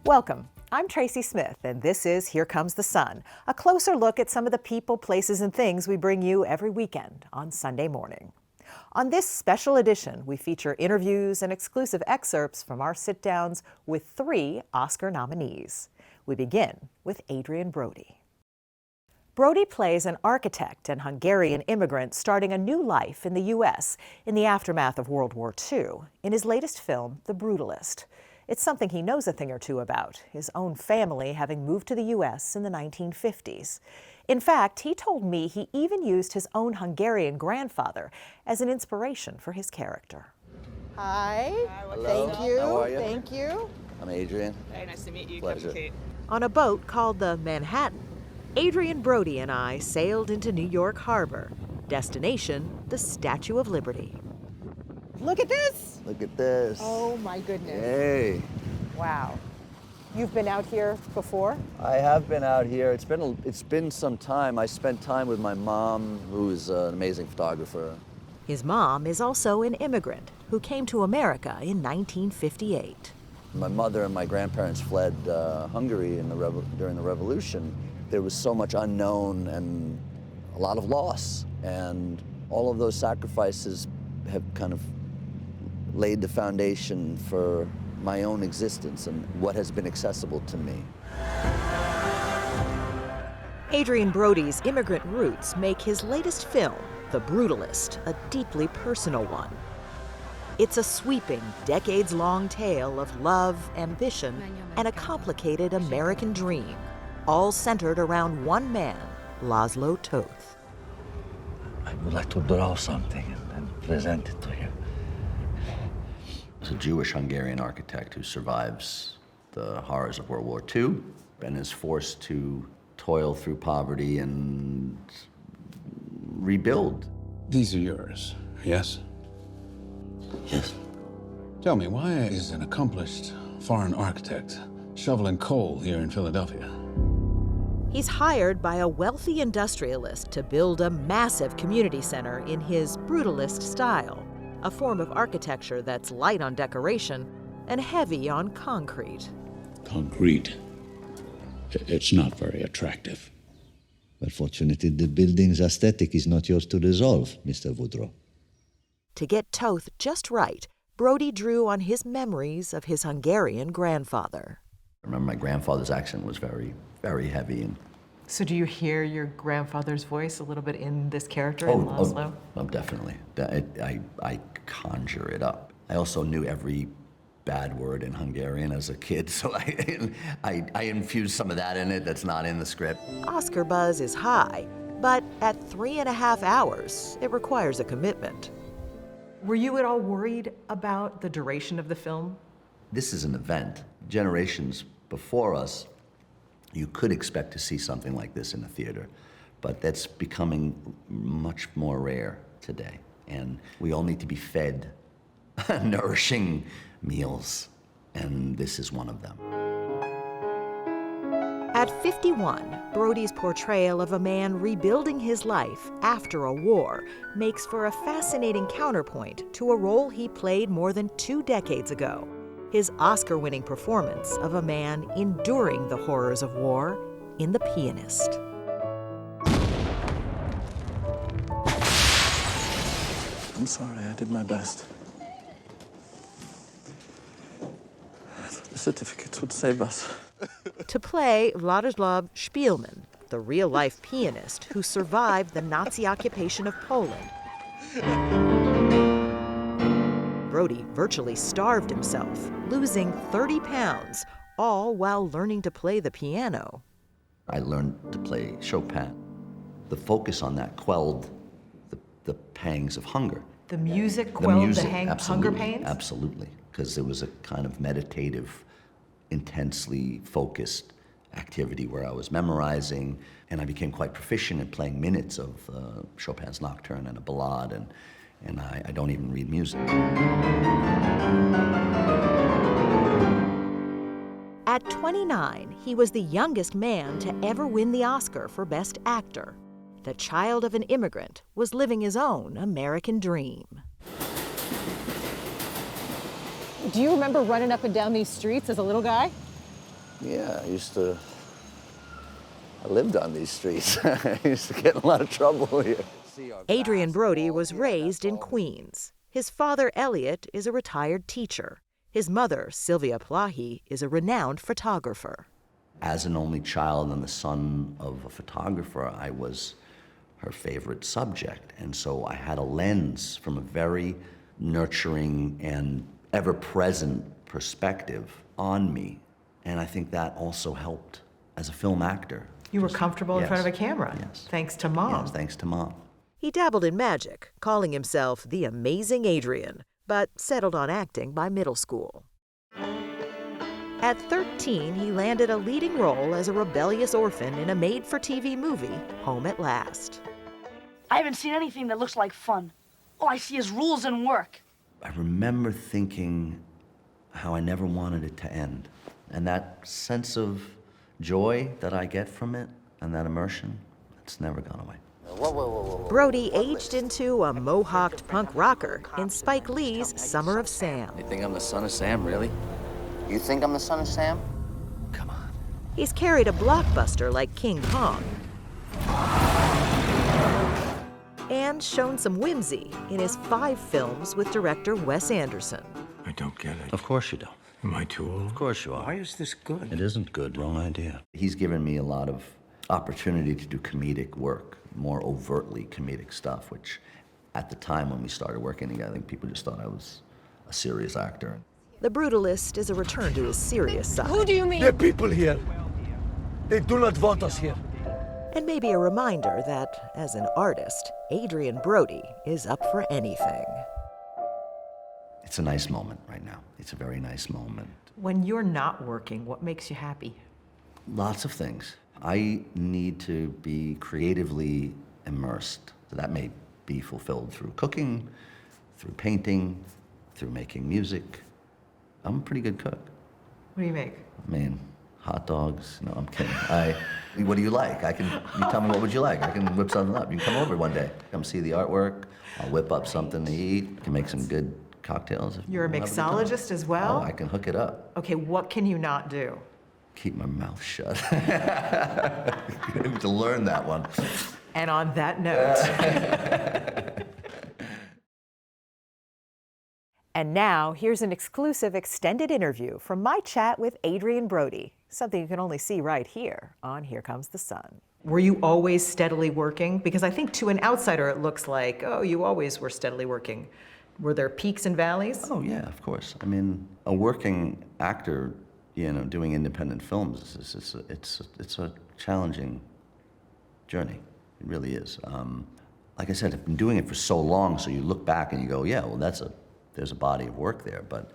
Welcome. I'm Tracy Smith, and this is Here Comes the Sun, a closer look at some of the people, places, and things we bring you every weekend on Sunday morning. On this special edition, we feature interviews and exclusive excerpts from our sit-downs with 3 Oscar nominees. We begin with Adrien Brody. Brody plays an architect and Hungarian immigrant starting a new life in the U.S. in the aftermath of World War II in his latest film, The Brutalist. It's something he knows a thing or two about, his own family having moved to the U.S. in the 1950s. In fact, he told me he even used his own Hungarian grandfather as an inspiration for his character. Hi. Hello. Thank you. How are you? Thank you. I'm Adrien. Very nice to meet you. Pleasure. Captain Kate. On a boat called the Manhattan, Adrien Brody and I sailed into New York Harbor. Destination, the Statue of Liberty. Look at this. Look at this. Oh my goodness. Yay. Wow. You've been out here before? I have been out here. It's been some time. I spent time with my mom, who is an amazing photographer. His mom is also an immigrant who came to America in 1958. My mother and my grandparents fled Hungary during the revolution. There was so much unknown and a lot of loss, and all of those sacrifices have kind of laid the foundation for my own existence and what has been accessible to me. Adrien Brody's immigrant roots make his latest film, The Brutalist, a deeply personal one. It's a sweeping, decades-long tale of love, ambition, and a complicated American dream, all centered around one man, Laszlo Toth. I would like to draw something and present it to you. He's a Jewish Hungarian architect who survives the horrors of World War II and is forced to toil through poverty and rebuild. These are yours, yes? Yes. Tell me, why is an accomplished foreign architect shoveling coal here in Philadelphia? He's hired by a wealthy industrialist to build a massive community center in his brutalist style, a form of architecture that's light on decoration and heavy on concrete. Concrete. It's not very attractive. But fortunately, the building's aesthetic is not yours to resolve, Mr. Woodrow. To get Toth just right, Brody drew on his memories of his Hungarian grandfather. I remember my grandfather's accent was very, very heavy. And So do you hear your grandfather's voice a little bit in this character in Laszlo? Definitely. I conjure it up. I also knew every bad word in Hungarian as a kid, so I infused some of that in it that's not in the script. Oscar buzz is high, but at 3.5 hours, it requires a commitment. Were you at all worried about the duration of the film? This is an event. Generations before us, you could expect to see something like this in a theater, but that's becoming much more rare today. And we all need to be fed nourishing meals, and this is one of them. At 51, Brody's portrayal of a man rebuilding his life after a war makes for a fascinating counterpoint to a role he played more than 2 decades ago, his Oscar-winning performance of a man enduring the horrors of war in The Pianist. I'm sorry, I did my best. The certificates would save us. To play Władysław Szpilman, the real-life pianist who survived the Nazi occupation of Poland. Brody virtually starved himself, losing 30 pounds, all while learning to play the piano. I learned to play Chopin. The focus on that quelled the pangs of hunger. The music quelled the hunger absolutely, pains? Absolutely, because it was a kind of meditative, intensely focused activity where I was memorizing, and I became quite proficient at playing minutes of Chopin's Nocturne and a Ballade, and I don't even read music. At 29, he was the youngest man to ever win the Oscar for Best Actor. The child of an immigrant was living his own American dream. Do you remember running up and down these streets as a little guy? Yeah, I lived on these streets. I used to get in a lot of trouble here. Adrien Brody was raised in Queens. His father, Elliot, is a retired teacher. His mother, Sylvia Plahi, is a renowned photographer. As an only child and the son of a photographer, I was her favorite subject. And so I had a lens from a very nurturing and ever-present perspective on me. And I think that also helped as a film actor. You were comfortable in front of a camera, Yes. thanks to Mom. Yes, thanks to Mom. He dabbled in magic, calling himself the Amazing Adrien, but settled on acting by middle school. At 13, he landed a leading role as a rebellious orphan in a made-for-TV movie, Home at Last. I haven't seen anything that looks like fun. All I see is rules and work. I remember thinking how I never wanted it to end. And that sense of joy that I get from it and that immersion, it's never gone away. Brody aged into a mohawked punk rocker in Spike Lee's Summer of Sam. You think I'm the son of Sam, really? You think I'm the son of Sam? Come on. He's carried a blockbuster like King Kong and shown some whimsy in his 5 films with director Wes Anderson. I don't get it. Of course you don't. Am I too old? Of course you are. Why is this good? It isn't good. Wrong idea. He's given me a lot of opportunity to do comedic work, more overtly comedic stuff, which at the time when we started working together, I think people just thought I was a serious actor. The Brutalist is a return to his serious side. Who do you mean? There are people here. They do not want us here. And maybe a reminder that, as an artist, Adrien Brody is up for anything. It's a nice moment right now. It's a very nice moment. When you're not working, what makes you happy? Lots of things. I need to be creatively immersed. So that may be fulfilled through cooking, through painting, through making music. I'm a pretty good cook. What do you make? I mean, hot dogs. No, I'm kidding. What do you like? You tell me what would you like. I can whip something up. You can come over one day. Come see the artwork. I'll whip up something to eat. Can make some good cocktails. You're a mixologist as well? Oh, I can hook it up. Okay, what can you not do? Keep my mouth shut. You need to learn that one. And on that note. And now, here's an exclusive extended interview from my chat with Adrien Brody, something you can only see right here on Here Comes the Sun. Were you always steadily working? Because I think to an outsider it looks like, oh, you always were steadily working. Were there peaks and valleys? Oh yeah, of course. I mean, a working actor, doing independent films, it's a challenging journey. It really is. Like I said, I've been doing it for so long, so you look back and you go, yeah, well, there's a body of work there, but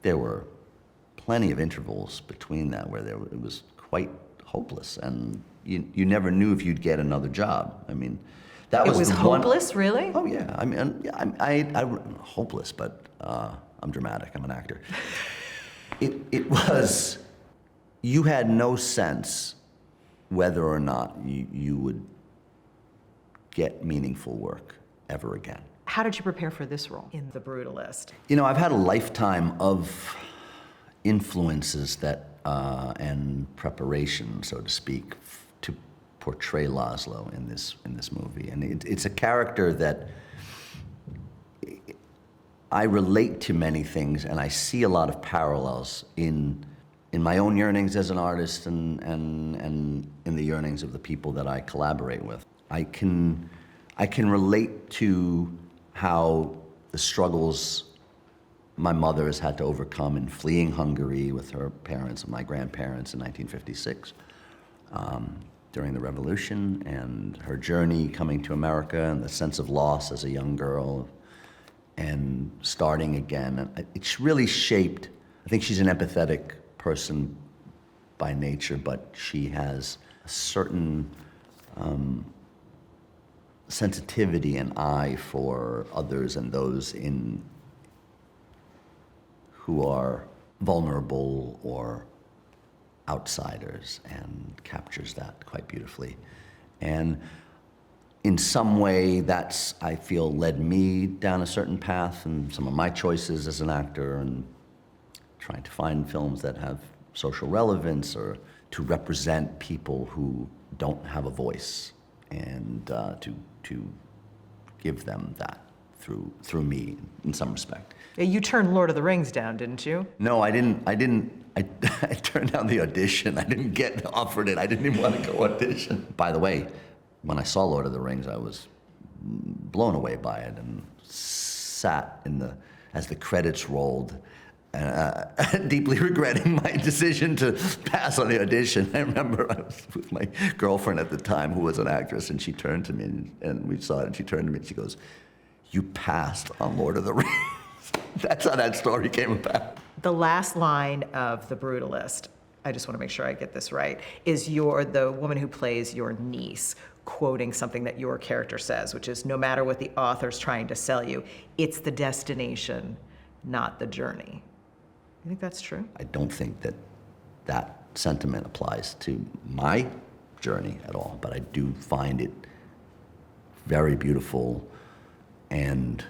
there were plenty of intervals between that where it was quite hopeless, and you never knew if you'd get another job. I mean, that was the hopeless, really? Oh yeah, I mean, yeah, I hopeless, but I'm dramatic. I'm an actor. It was. You had no sense whether or not you would get meaningful work ever again. How did you prepare for this role in The Brutalist? I've had a lifetime of influences and preparation, so to speak, to portray Laszlo in this movie. And it's a character that I relate to many things, and I see a lot of parallels in my own yearnings as an artist and in the yearnings of the people that I collaborate with. I can relate to how the struggles my mother has had to overcome in fleeing Hungary with her parents and my grandparents in 1956 during the revolution, and her journey coming to America and the sense of loss as a young girl and starting again. It's really shaped. I think she's an empathetic person by nature, but she has a certain sensitivity and eye for others and those who are vulnerable or outsiders, and captures that quite beautifully. And in some way, that's, I feel, led me down a certain path, and some of my choices as an actor, and trying to find films that have social relevance or to represent people who don't have a voice, and to give them that through me in some respect. You turned Lord of the Rings down, didn't you? No, I didn't. I turned down the audition. I didn't get offered it. I didn't even want to go audition. By the way, when I saw Lord of the Rings, I was blown away by it and sat as the credits rolled, deeply regretting my decision to pass on the audition. I remember I was with my girlfriend at the time, who was an actress, and she turned to me, and we saw it, and she turned to me and she goes, "You passed on Lord of the Rings." That's how that story came about. The last line of The Brutalist, I just want to make sure I get this right, is the woman who plays your niece quoting something that your character says, which is, no matter what the author's trying to sell you, it's the destination, not the journey. You think that's true? I don't think that sentiment applies to my journey at all, but I do find it very beautiful and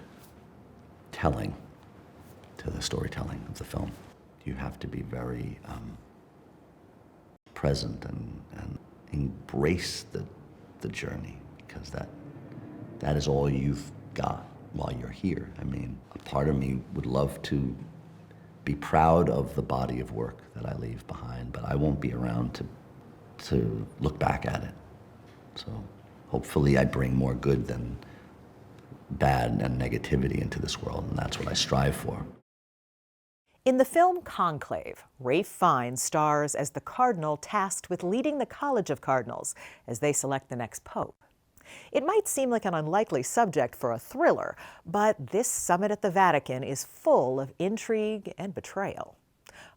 telling to the storytelling of the film. You have to be very present and embrace the journey, because that is all you've got while you're here. I mean, a part of me would love to be proud of the body of work that I leave behind, but I won't be around to look back at it. So hopefully I bring more good than bad and negativity into this world, and that's what I strive for. In the film Conclave, Ralph Fiennes stars as the cardinal tasked with leading the College of Cardinals as they select the next pope. It might seem like an unlikely subject for a thriller, but this summit at the Vatican is full of intrigue and betrayal.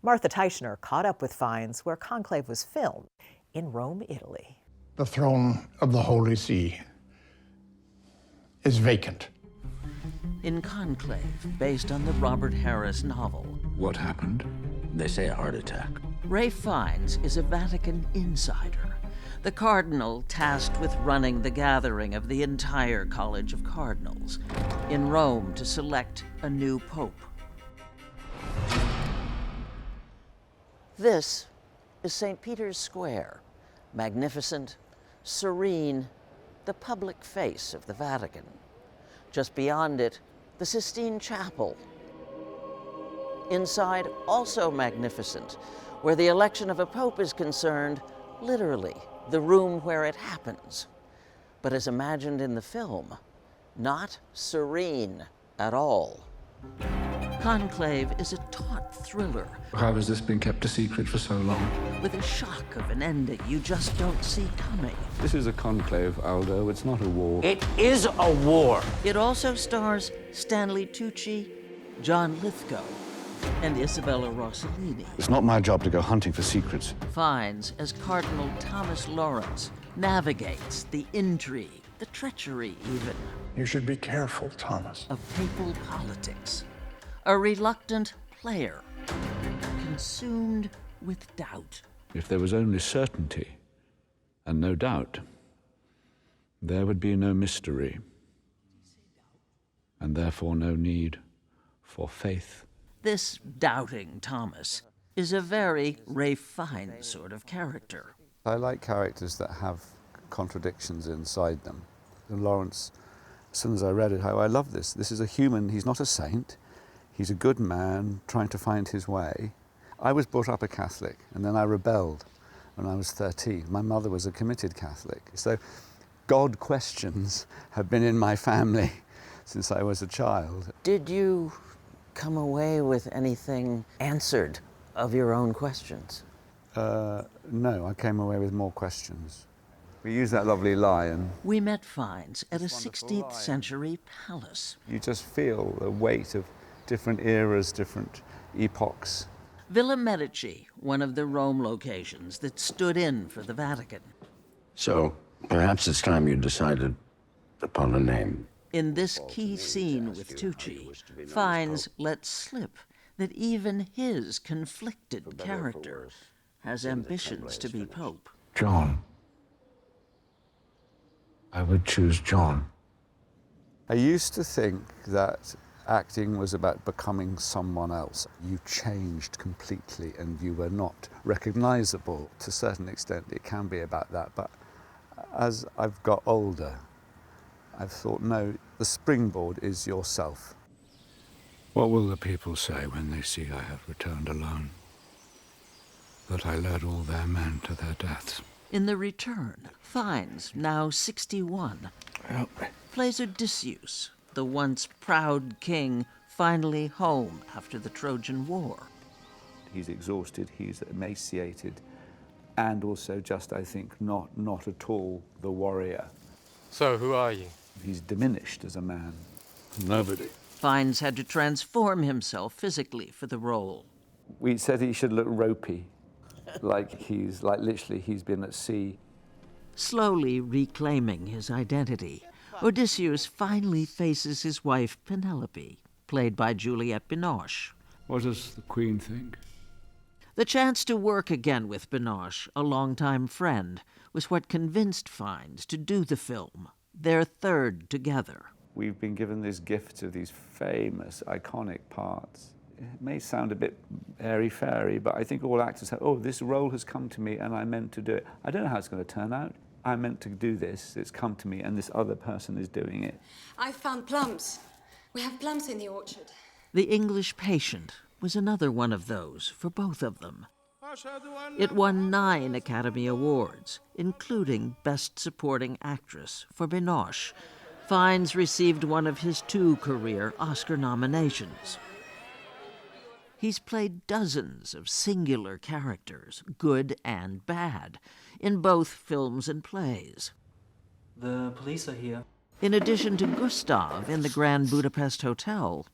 Martha Teichner caught up with Fiennes where Conclave was filmed, in Rome, Italy. The throne of the Holy See is vacant. In Conclave, based on the Robert Harris novel. What happened? They say a heart attack. Ralph Fiennes is a Vatican insider, the cardinal tasked with running the gathering of the entire College of Cardinals in Rome to select a new pope. This is St. Peter's Square, magnificent, serene, the public face of the Vatican. Just beyond it, the Sistine Chapel. Inside, also magnificent, where the election of a pope is concerned, literally, the room where it happens. But as imagined in the film, not serene at all. Conclave is a taut thriller. How has this been kept a secret for so long? With a shock of an ending you just don't see coming. This is a conclave, Aldo. It's not a war. It is a war. It also stars Stanley Tucci, John Lithgow, and Isabella Rossellini. It's not my job to go hunting for secrets. Fiennes, as Cardinal Thomas Lawrence, navigates the intrigue, the treachery even. You should be careful, Thomas. Of papal politics. A reluctant player, consumed with doubt. If there was only certainty and no doubt, there would be no mystery, and therefore no need for faith. This doubting Thomas is a very Ralph Fiennes sort of character. I like characters that have contradictions inside them. And Lawrence, as soon as I read it, I love this. This is a human, he's not a saint. He's a good man trying to find his way. I was brought up a Catholic, and then I rebelled when I was 13. My mother was a committed Catholic. So God questions have been in my family since I was a child. Did you come away with anything answered of your own questions? No, I came away with more questions. We use that lovely line. We met Fiennes at a 16th century palace. You just feel the weight of different eras, different epochs. Villa Medici, one of the Rome locations that stood in for the Vatican. So, perhaps it's time you decided upon a name. In this key scene with Tucci, Fiennes lets slip that even his conflicted character has ambitions to be pope. John. I would choose John. I used to think that Acting was about becoming someone else. You changed completely and you were not recognizable. To a certain extent, it can be about that. But as I've got older, I've thought, no, the springboard is yourself. What will the people say when they see I have returned alone? That I led all their men to their deaths? In The Return, Fiennes, now 61, plays Odysseus, the once proud king, finally home after the Trojan War. He's exhausted, he's emaciated, and also just, I think, not at all the warrior. So, who are you? He's diminished as a man. Nobody. Fiennes had to transform himself physically for the role. We said he should look ropey, like literally he's been at sea. Slowly reclaiming his identity, Odysseus finally faces his wife Penelope, played by Juliette Binoche. What does the Queen think? The chance to work again with Binoche, a longtime friend, was what convinced Fiennes to do the film, their third together. We've been given this gift of these famous, iconic parts. It may sound a bit airy-fairy, but I think all actors have, oh, this role has come to me and I meant to do it. I don't know how it's going to turn out. I meant to do this, it's come to me, and this other person is doing it. I found plums. We have plums in the orchard. The English Patient was another one of those for both of them. It won 9 Academy Awards, including Best Supporting Actress for Binoche. Fiennes received one of his 2 career Oscar nominations. He's played dozens of singular characters, good and bad, in both films and plays. The police are here. In addition to Gustav in the Grand Budapest Hotel.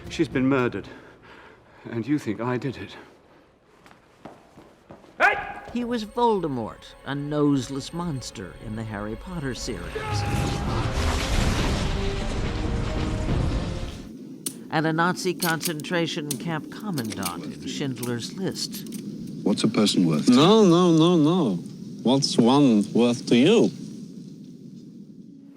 She's been murdered, and you think I did it. He was Voldemort, a noseless monster in the Harry Potter series. And a Nazi concentration camp commandant in Schindler's List. What's a person worth? No. What's one worth to you?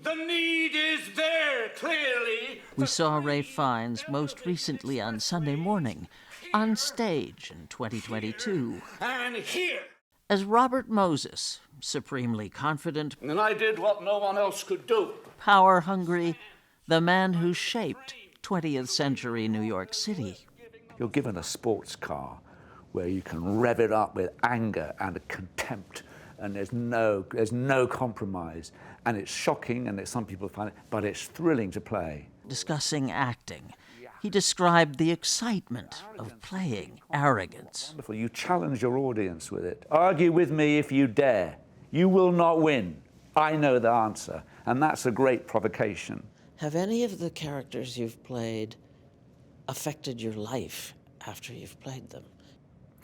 The need is there, clearly. We saw Ralph Fiennes most recently on Sunday Morning, on stage in 2022. And here. As Robert Moses, supremely confident, And I did what no one else could do. power-hungry, the man who shaped 20th century New York City. You're given a sports car where you can rev it up with anger and contempt, and there's no compromise. And it's shocking, and some people find it, but it's thrilling to play. Discussing acting, he described the excitement of playing arrogance. Wonderful. You challenge your audience with it. Argue with me if you dare. You will not win. I know the answer, and that's a great provocation. Have any of the characters you've played affected your life after you've played them?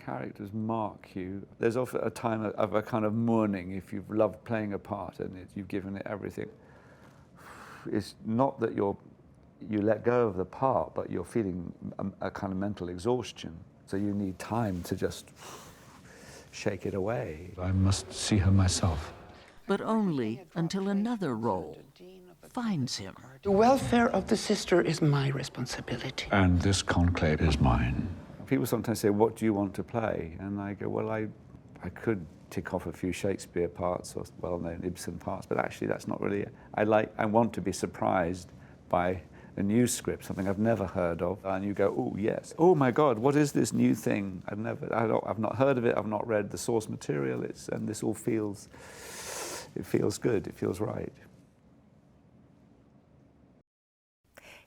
Characters mark you. There's often a time of a kind of mourning if you've loved playing a part and you've given it everything. It's not that you let go of the part, but you're feeling a kind of mental exhaustion. So you need time to just shake it away. I must see her myself. But only until another role finds him. The welfare of the sister is my responsibility. And this conclave is mine. People sometimes say, what do you want to play? And I go, well, I could tick off a few Shakespeare parts or well-known Ibsen parts, but actually that's not really it. I want to be surprised by a new script, something I've never heard of, and you go, oh, yes. Oh, my God, what is this new thing? I've not heard of it, I've not read the source material, and this all feels good, it feels right.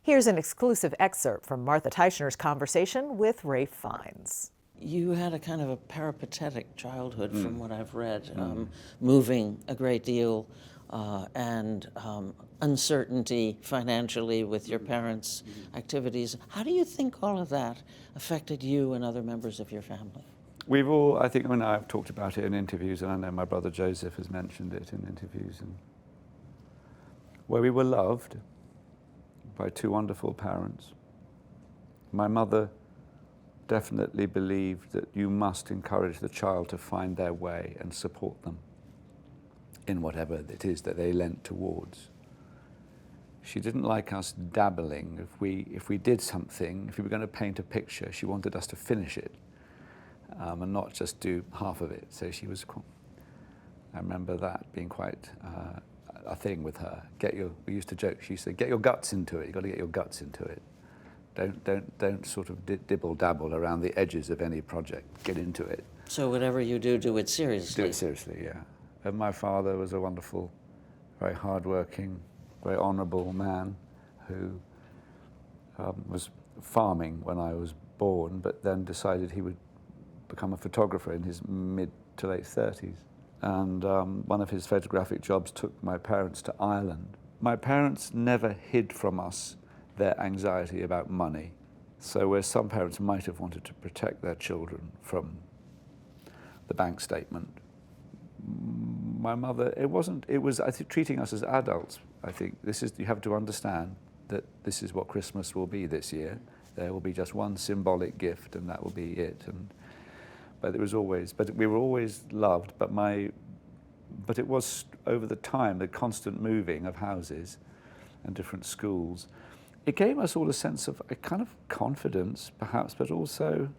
Here's an exclusive excerpt from Martha Teichner's conversation with Ralph Fiennes. You had a kind of a peripatetic childhood from what I've read, moving a great deal and uncertainty financially with your parents' activities. How do you think all of that affected you and other members of your family? We've all, I think, I've talked about it in interviews, and I know my brother Joseph has mentioned it in interviews, and where we were loved by 2 wonderful parents. My mother definitely believed that you must encourage the child to find their way and support them in whatever it is that they leant towards. She didn't like us dabbling. If we did something, if we were going to paint a picture, she wanted us to finish it and not just do half of it. So she was, I remember that being quite a thing with her. We used to joke, she said, get your guts into it. You've got to get your guts into it. Don't sort of dibble dabble around the edges of any project. Get into it. So whatever you do, do it seriously. Do it seriously, yeah. And my father was a wonderful, very hardworking, very honourable man who was farming when I was born, but then decided he would become a photographer in his mid to late 30s. And one of his photographic jobs took my parents to Ireland. My parents never hid from us their anxiety about money. So where some parents might have wanted to protect their children from the bank statement, my mother, it was I think, treating us as adults. I think you have to understand that this is what Christmas will be this year. There will be just one symbolic gift and that will be it. But we were always loved, but it was over the time, the constant moving of houses and different schools. It gave us all a sense of a kind of confidence, perhaps, but also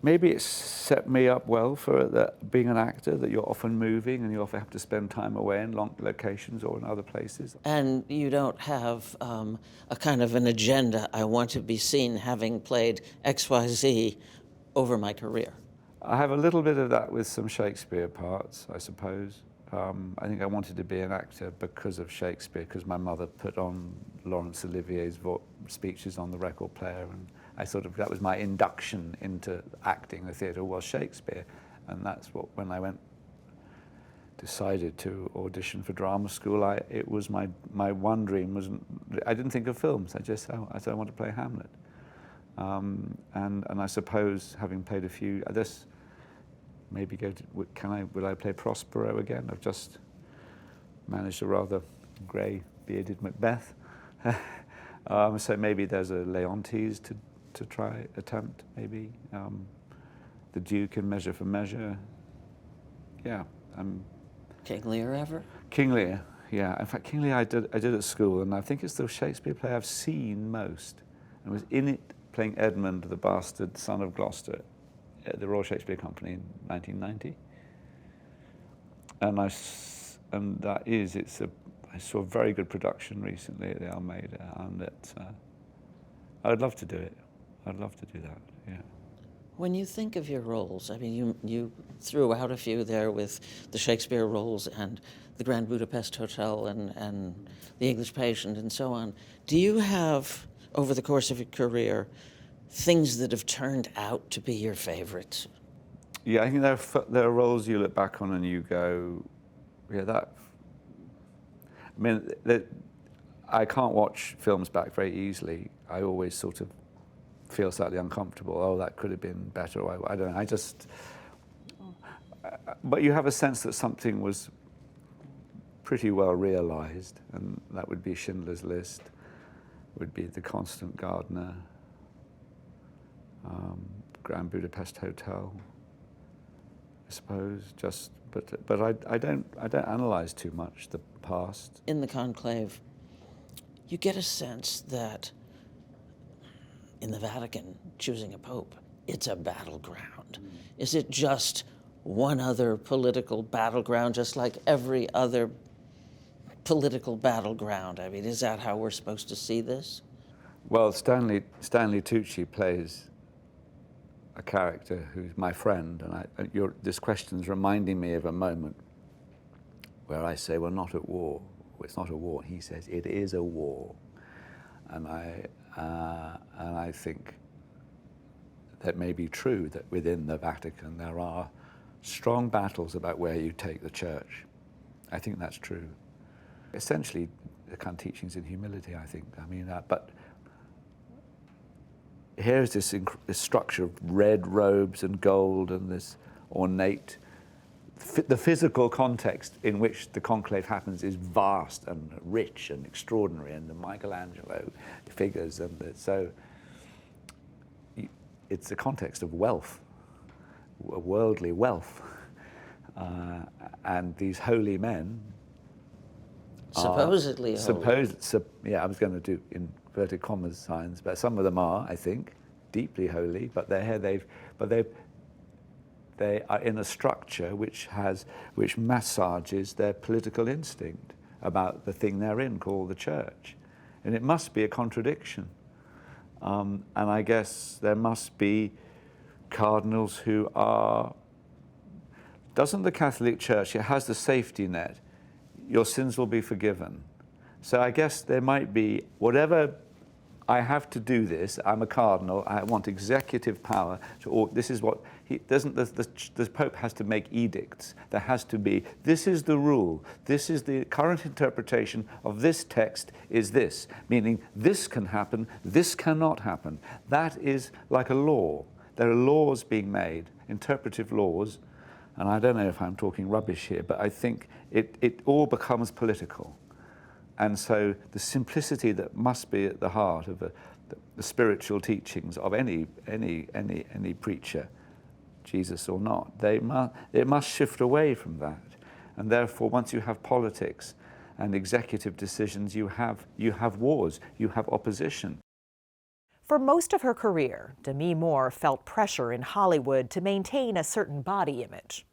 maybe it set me up well for being an actor, that you're often moving and you often have to spend time away in long locations or in other places. And you don't have a kind of an agenda, I want to be seen having played XYZ over my career. I have a little bit of that with some Shakespeare parts, I suppose. I think I wanted to be an actor because of Shakespeare, because my mother put on Laurence Olivier's speeches on the record player, and that was my induction into acting. The theatre was Shakespeare, and that's when I decided to audition for drama school. It was my one dream was, I didn't think of films. I said I want to play Hamlet, and I suppose having played a few, maybe will I play Prospero again? I've just managed a rather grey bearded Macbeth, so maybe there's a Leontes to attempt, maybe. The Duke in Measure for Measure. Yeah. King Lear ever? King Lear, yeah. In fact, King Lear I did at school, and I think it's the Shakespeare play I've seen most. I was in it playing Edmund, the bastard son of Gloucester, at the Royal Shakespeare Company in 1990. I saw a very good production recently at the Almeida, and I'd love to do it. I'd love to do that, yeah. When you think of your roles, I mean, you threw out a few there with the Shakespeare roles and the Grand Budapest Hotel and The English Patient and so on. Do you have, over the course of your career, things that have turned out to be your favorites? Yeah, I think there are roles you look back on and you go, yeah, that. I mean, I can't watch films back very easily. I always sort of feel slightly uncomfortable. Oh, that could have been better. Or I don't know. But you have a sense that something was pretty well realized, and that would be Schindler's List, would be The Constant Gardener, Grand Budapest Hotel, I suppose. But I don't analyze too much the past. In the Conclave, you get a sense that in the Vatican, choosing a pope, it's a battleground. Is it just one other political battleground, just like every other political battleground? I mean, is that how we're supposed to see this? Well, Stanley Tucci plays a character who's my friend, and this question's reminding me of a moment where I say, we're not at war. It's not a war. He says, it is a war. And I think that may be true, that within the Vatican there are strong battles about where you take the church. I think that's true. Essentially, the kind of teachings in humility, I think. I mean, but here's this structure of red robes and gold and this ornate. The physical context in which the conclave happens is vast and rich and extraordinary, and the Michelangelo figures, and so it's a context of wealth, worldly wealth, and these holy men Supposedly holy. Yeah, I was going to do inverted commas signs, but some of them are, I think, deeply holy. But they are in a structure which massages their political instinct about the thing they're in, called the church, and it must be a contradiction. And I guess there must be cardinals who are. Doesn't the Catholic Church? It has the safety net. Your sins will be forgiven. So I guess there might be, whatever I have to do this, I'm a cardinal, I want executive power, this is what, the Pope has to make edicts. There has to be, this is the rule, this is the current interpretation of this text is this, meaning this can happen, this cannot happen. That is like a law. There are laws being made, interpretive laws, and I don't know if I'm talking rubbish here, but I think it all becomes political. And so the simplicity that must be at the heart of the spiritual teachings of any preacher, Jesus or not, it must shift away from that. And therefore, once you have politics and executive decisions, you have wars, you have opposition. For most of her career, Demi Moore felt pressure in Hollywood to maintain a certain body image.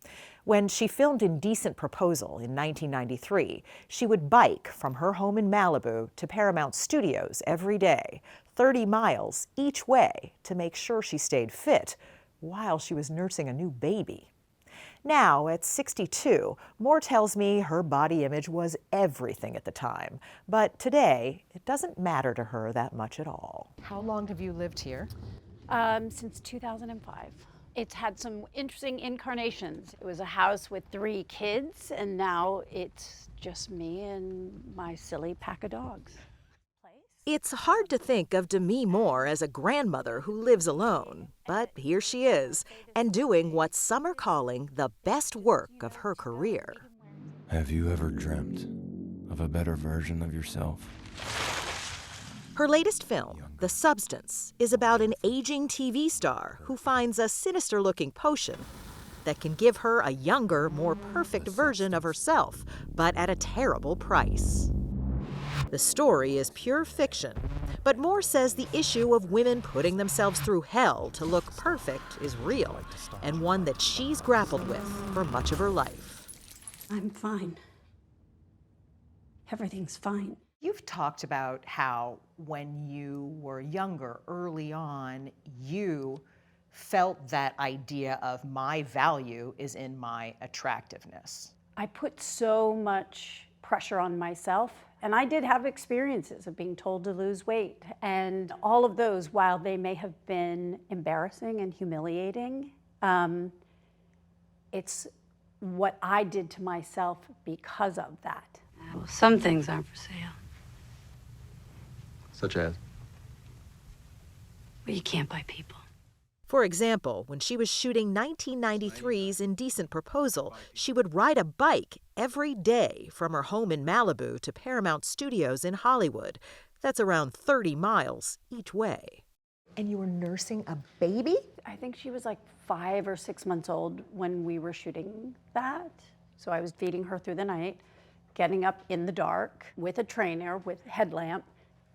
When she filmed Indecent Proposal in 1993, she would bike from her home in Malibu to Paramount Studios every day, 30 miles each way, to make sure she stayed fit while she was nursing a new baby. Now, at 62, Moore tells me her body image was everything at the time. But today, it doesn't matter to her that much at all. How long have you lived here? Since 2005. It's had some interesting incarnations. It was a house with 3 kids, and now it's just me and my silly pack of dogs. It's hard to think of Demi Moore as a grandmother who lives alone, but here she is, and doing what some are calling the best work of her career. Have you ever dreamt of a better version of yourself? Her latest film, The Substance, is about an aging TV star who finds a sinister-looking potion that can give her a younger, more perfect version of herself, but at a terrible price. The story is pure fiction, but Moore says the issue of women putting themselves through hell to look perfect is real, and one that she's grappled with for much of her life. I'm fine. Everything's fine. You've talked about how when you were younger, early on, you felt that idea of my value is in my attractiveness. I put so much pressure on myself, and I did have experiences of being told to lose weight, and all of those, while they may have been embarrassing and humiliating, it's what I did to myself because of that. Well, some things aren't for sale. Such as? Well, you can't buy people. For example, when she was shooting 1993's Indecent Proposal, she would ride a bike every day from her home in Malibu to Paramount Studios in Hollywood. That's around 30 miles each way. And you were nursing a baby? I think she was like 5 or 6 months old when we were shooting that. So I was feeding her through the night, getting up in the dark with a trainer, with a headlamp,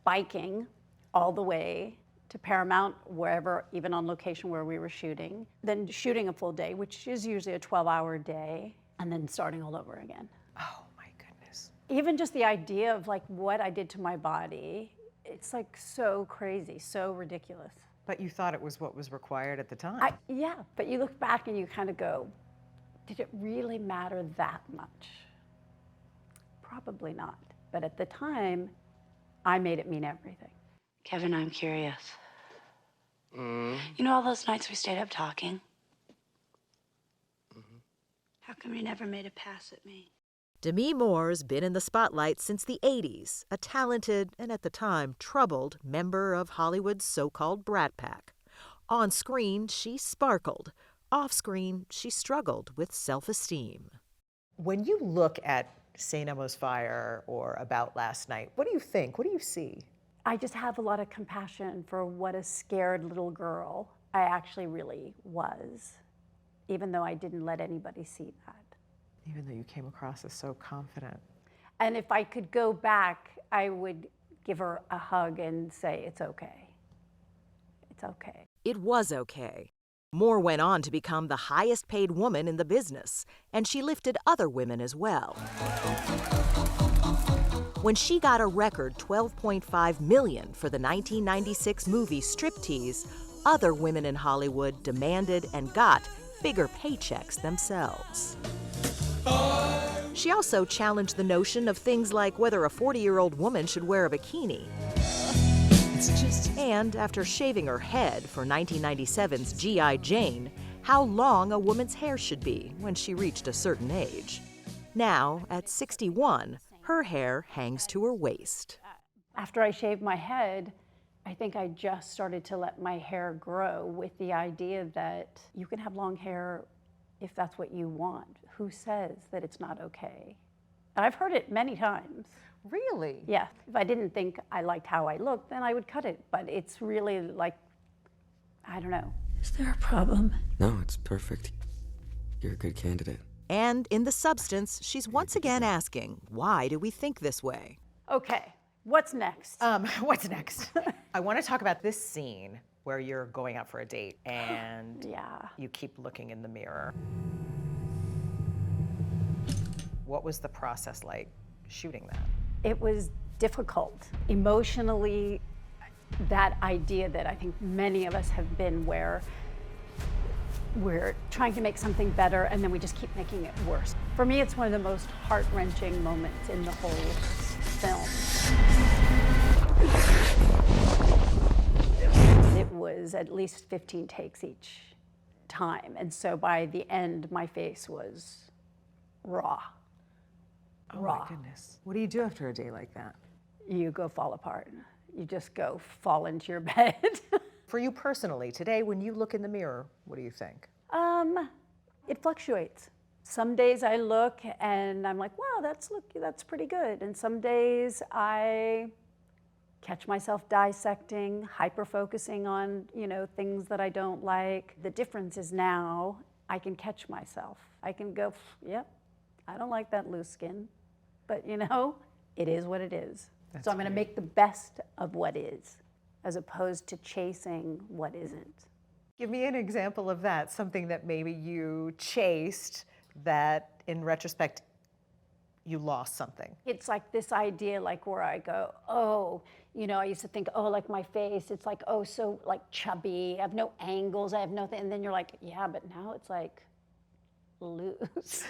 biking all the way to Paramount, wherever, even on location where we were shooting, then shooting a full day, which is usually a 12-hour day, and then starting all over again. Oh my goodness. Even just the idea of like what I did to my body, it's like so crazy, so ridiculous. But you thought it was what was required at the time. Yeah, but you look back and you kind of go, did it really matter that much? Probably not. But at the time, I made it mean everything. Kevin, I'm curious. You know all those nights we stayed up talking? How come you never made a pass at me? Demi Moore's been in the spotlight since the 80s, a talented and at the time troubled member of Hollywood's so-called brat pack. On screen, she sparkled. Off screen, she struggled with self-esteem. When you look at St. Elmo's Fire or About Last Night, what do you think? What do you see? I just have a lot of compassion for what a scared little girl I actually really was, even though I didn't let anybody see that. Even though you came across as so confident. And if I could go back, I would give her a hug and say, it's okay. It's okay. It was okay. Moore went on to become the highest paid woman in the business, and she lifted other women as well. When she got a record $12.5 million for the 1996 movie Striptease, other women in Hollywood demanded and got bigger paychecks themselves. She also challenged the notion of things like whether a 40-year-old woman should wear a bikini. And after shaving her head for 1997's G.I. Jane, how long a woman's hair should be when she reached a certain age. Now, at 61, her hair hangs to her waist. After I shaved my head, I think I just started to let my hair grow with the idea that you can have long hair if that's what you want. Who says that it's not okay? And I've heard it many times. Really? Yeah. If I didn't think I liked how I looked, then I would cut it. But it's really like, I don't know. Is there a problem? No, it's perfect. You're a good candidate. And in the substance, she's once again asking, why do we think this way? Okay, what's next? What's next? I want to talk about this scene where you're going out for a date and you keep looking in the mirror. What was the process like shooting that? It was difficult. Emotionally, that idea that I think many of us have been where we're trying to make something better and then we just keep making it worse. For me, it's one of the most heart-wrenching moments in the whole film. It was at least 15 takes each time. And so by the end, my face was raw. Oh my goodness. What do you do after a day like that? You go fall apart. You just go fall into your bed. For you personally, today when you look in the mirror, what do you think? It fluctuates. Some days I look and I'm like, wow, that's pretty good. And some days I catch myself dissecting, hyper-focusing on, things that I don't like. The difference is now I can catch myself. I can go, yep, I don't like that loose skin. But it is what it is. So I'm going to make the best of what is, as opposed to chasing what isn't. Give me an example of that, something that maybe you chased that in retrospect you lost something. It's like this idea where I go, I used to think, like my face, it's like, so chubby, I have no angles, I have nothing. And then you're like, yeah, but now it's like loose.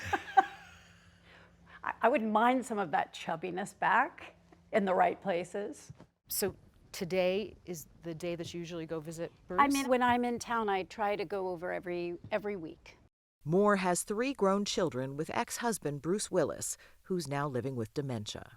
I wouldn't mind some of that chubbiness back in the right places. So today is the day that you usually go visit Bruce? I mean, when I'm in town, I try to go over every week. Moore has 3 grown children with ex-husband Bruce Willis, who's now living with dementia.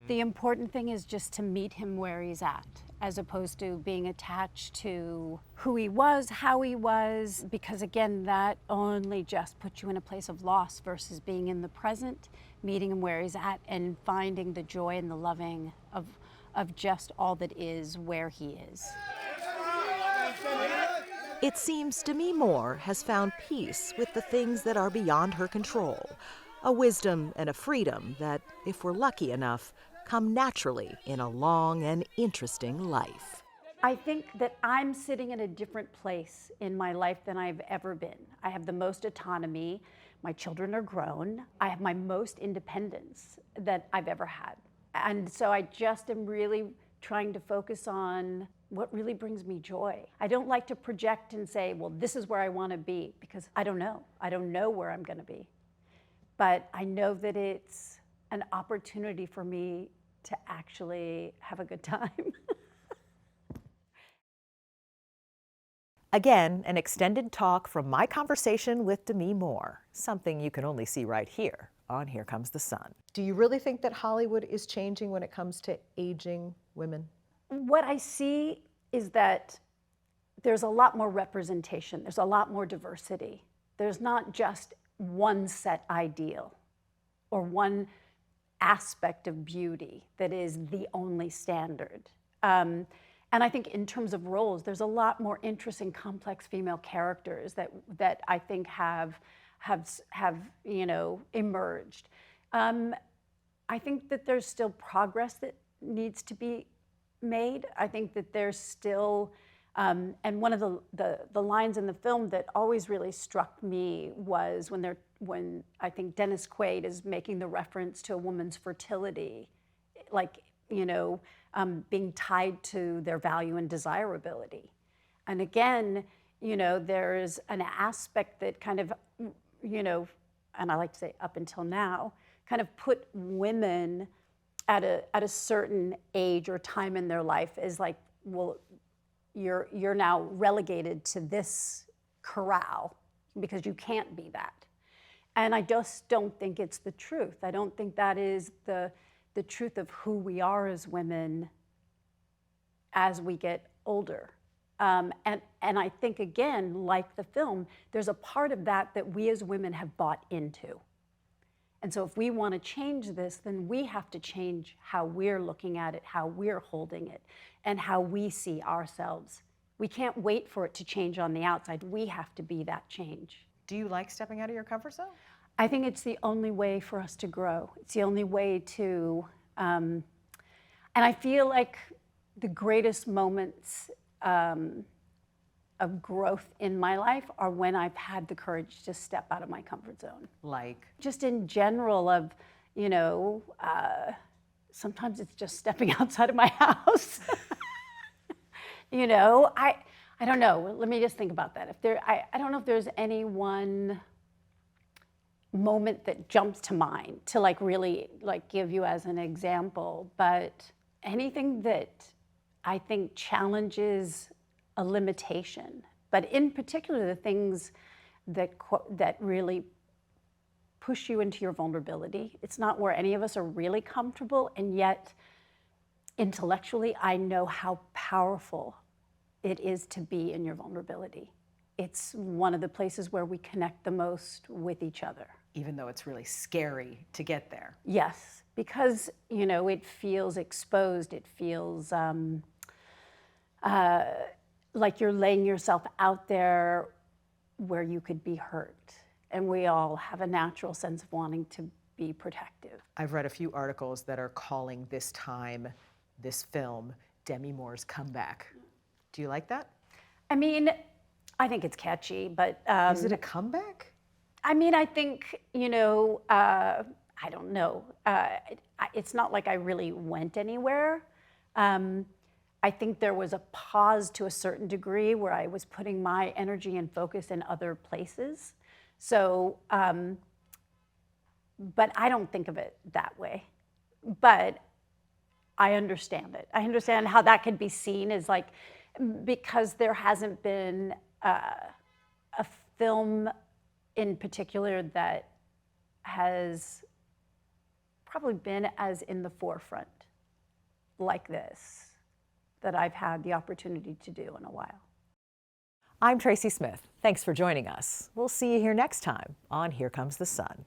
The important thing is just to meet him where he's at, as opposed to being attached to who he was, how he was, because again, that only just puts you in a place of loss versus being in the present, meeting him where he's at, and finding the joy and the loving of just all that is where he is. It seems Demi Moore has found peace with the things that are beyond her control, a wisdom and a freedom that, if we're lucky enough, come naturally in a long and interesting life. I think that I'm sitting in a different place in my life than I've ever been. I have the most autonomy. My children are grown. I have my most independence that I've ever had. And so I just am really trying to focus on what really brings me joy. I don't like to project and say, well, this is where I want to be, because I don't know. I don't know where I'm going to be. But I know that it's an opportunity for me to actually have a good time. Again, an extended talk from my conversation with Demi Moore, something you can only see right here on Here Comes the Sun. Do you really think that Hollywood is changing when it comes to aging women? What I see is that there's a lot more representation. There's a lot more diversity. There's not just one set ideal or one aspect of beauty that is the only standard. And I think in terms of roles, there's a lot more interesting, complex female characters that I think have emerged. I think that there's still progress that needs to be made. I think that there's still, and one of the lines in the film that always really struck me was when I think Dennis Quaid is making the reference to a woman's fertility, like, being tied to their value and desirability. And again, there's an aspect that kind of, and I like to say up until now, kind of put women at a certain age or time in their life as like, well, you're now relegated to this corral because you can't be that. And I just don't think it's the truth. I don't think that is the truth of who we are as women as we get older. And I think, again, like the film, there's a part of that we as women have bought into. And so if we want to change this, then we have to change how we're looking at it, how we're holding it, and how we see ourselves. We can't wait for it to change on the outside. We have to be that change. Do you like stepping out of your comfort zone? I think it's the only way for us to grow. It's the only way to, and I feel like the greatest moments of growth in my life are when I've had the courage to step out of my comfort zone. Like? Just in general of, sometimes it's just stepping outside of my house. I don't know. Let me just think about that. I don't know if there's any one moment that jumps to mind to really give you as an example, but anything that I think challenges a limitation, but in particular the things that really push you into your vulnerability. It's not where any of us are really comfortable, and yet intellectually I know how powerful it is to be in your vulnerability. It's one of the places where we connect the most with each other. Even though it's really scary to get there. Yes, because, it feels exposed. It feels like you're laying yourself out there where you could be hurt. And we all have a natural sense of wanting to be protective. I've read a few articles that are calling this film, Demi Moore's comeback. Do you like that? I mean, I think it's catchy, but... Is it a comeback? I mean, I think, I don't know. It's not like I really went anywhere. I think there was a pause to a certain degree where I was putting my energy and focus in other places. So, but I don't think of it that way. But I understand it. I understand how that could be seen as because there hasn't been a film in particular that has probably been as in the forefront like this that I've had the opportunity to do in a while. I'm Tracy Smith. Thanks for joining us. We'll see you here next time on Here Comes the Sun.